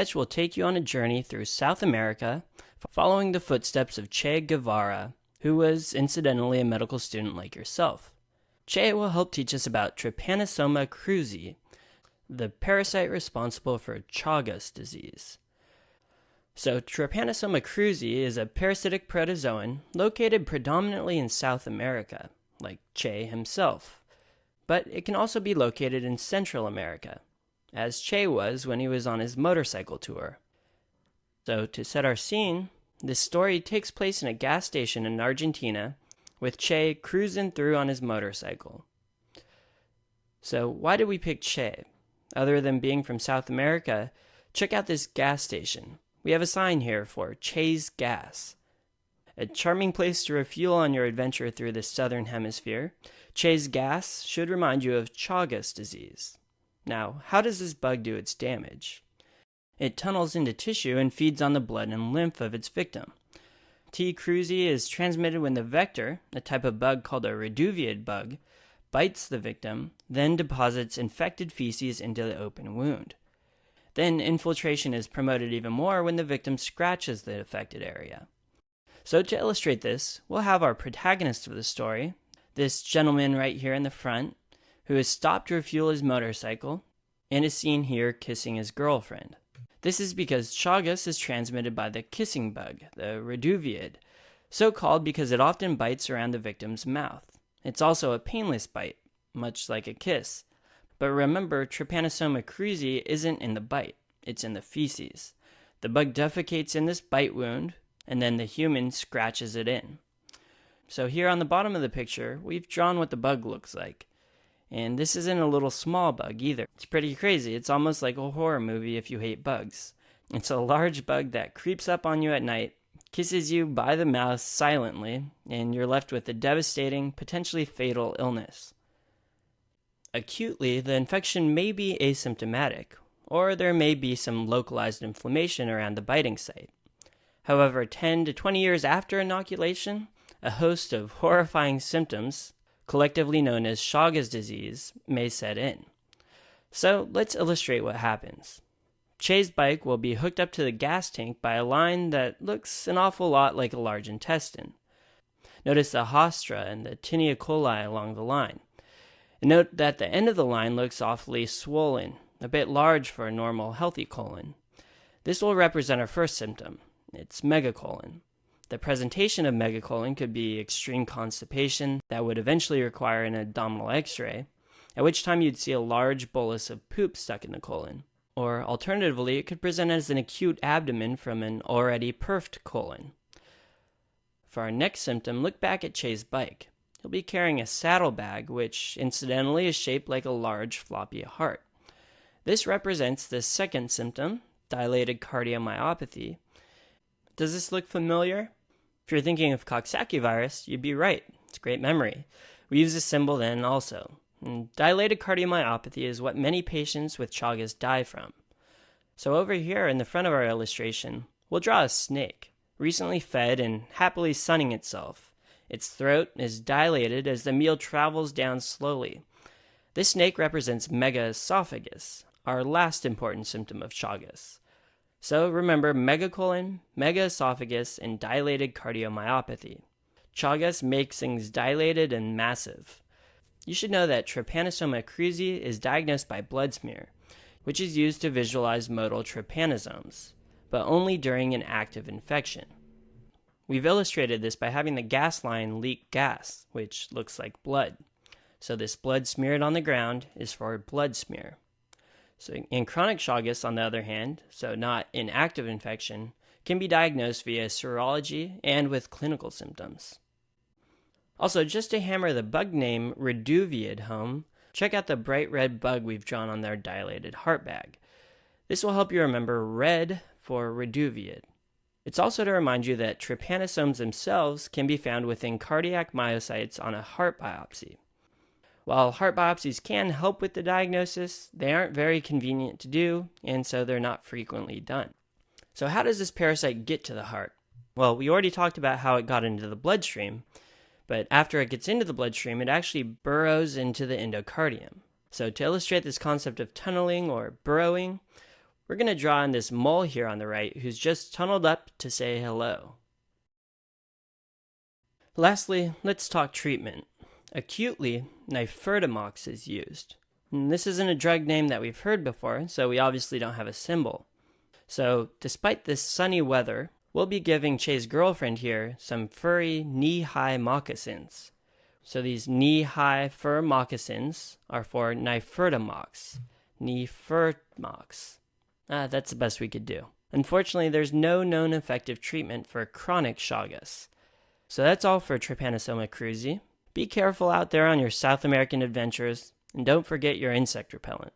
sketch will take you on a journey through South America, following the footsteps of Che Guevara, who was incidentally a medical student like yourself. Che will help teach us about Trypanosoma cruzi, the parasite responsible for Chagas disease. So Trypanosoma cruzi is a parasitic protozoan located predominantly in South America, like Che himself. But it can also be located in Central America, as Che was when he was on his motorcycle tour. So to set our scene, this story takes place in a gas station in Argentina, with Che cruising through on his motorcycle. So why did we pick Che? Other than being from South America, check out this gas station. We have a sign here for Che's Gas. A charming place to refuel on your adventure through the southern hemisphere, Che's Gas should remind you of Chagas disease. Now, how does this bug do its damage? It tunnels into tissue and feeds on the blood and lymph of its victim. T. cruzi is transmitted when the vector, a type of bug called a reduviid bug, bites the victim, then deposits infected feces into the open wound. Then infiltration is promoted even more when the victim scratches the affected area. So to illustrate this, we'll have our protagonist of the story, this gentleman right here in the front, who has stopped to refuel his motorcycle, and is seen here kissing his girlfriend. This is because Chagas is transmitted by the kissing bug, the reduviid, so called because it often bites around the victim's mouth. It's also a painless bite, much like a kiss. But remember, Trypanosoma cruzi isn't in the bite, it's in the feces. The bug defecates in this bite wound, and then the human scratches it in. So here on the bottom of the picture, we've drawn what the bug looks like. And this isn't a little small bug either. It's pretty crazy. It's almost like a horror movie if you hate bugs. It's a large bug that creeps up on you at night, kisses you by the mouth silently, and you're left with a devastating, potentially fatal illness. Acutely, the infection may be asymptomatic, or there may be some localized inflammation around the biting site. However, 10 to 20 years after inoculation, a host of horrifying symptoms, collectively known as Chagas disease, may set in. So let's illustrate what happens. Che's bike will be hooked up to the gas tank by a line that looks an awful lot like a large intestine. Notice the haustra and the tinea coli along the line. And note that the end of the line looks awfully swollen, a bit large for a normal healthy colon. This will represent our first symptom. It's megacolon. The presentation of megacolon could be extreme constipation that would eventually require an abdominal x-ray, at which time you'd see a large bolus of poop stuck in the colon. Or alternatively, it could present as an acute abdomen from an already perfed colon. For our next symptom, look back at Che's bike. He'll be carrying a saddlebag, which incidentally is shaped like a large floppy heart. This represents the second symptom, dilated cardiomyopathy. Does this look familiar? If you're thinking of Coxsackie virus, you'd be right. It's a great memory. We use this symbol then also. And dilated cardiomyopathy is what many patients with Chagas die from. So over here in the front of our illustration, we'll draw a snake, recently fed and happily sunning itself. Its throat is dilated as the meal travels down slowly. This snake represents megaesophagus, our last important symptom of Chagas. So remember megacolon, megaesophagus, and dilated cardiomyopathy. Chagas makes things dilated and massive. You should know that Trypanosoma cruzi is diagnosed by blood smear, which is used to visualize motile trypanosomes, but only during an active infection. We've illustrated this by having the gas line leak gas, which looks like blood. So this blood smeared on the ground is for blood smear. So in chronic Chagas, on the other hand, so not in active infection, can be diagnosed via serology and with clinical symptoms. Also, just to hammer the bug name reduviid home, check out the bright red bug we've drawn on their dilated heart bag. This will help you remember red for reduviid. It's also to remind you that trypanosomes themselves can be found within cardiac myocytes on a heart biopsy. While heart biopsies can help with the diagnosis, they aren't very convenient to do, and so they're not frequently done. So how does this parasite get to the heart? Well, we already talked about how it got into the bloodstream, but after it gets into the bloodstream, it actually burrows into the endocardium. So to illustrate this concept of tunneling or burrowing, We're going to draw on this mole here on the right who's just tunneled up to say hello. Lastly, let's talk treatment. Acutely, nifurtimox is used. And this isn't a drug name that we've heard before, so we obviously don't have a symbol. So, despite this sunny weather, we'll be giving Che's girlfriend here some furry knee-high moccasins. So these knee-high fur moccasins are for nifurtimox. Nifurtimox. That's the best we could do. Unfortunately, there's no known effective treatment for chronic Chagas. So that's all for Trypanosoma cruzi. Be careful out there on your South American adventures, and don't forget your insect repellent.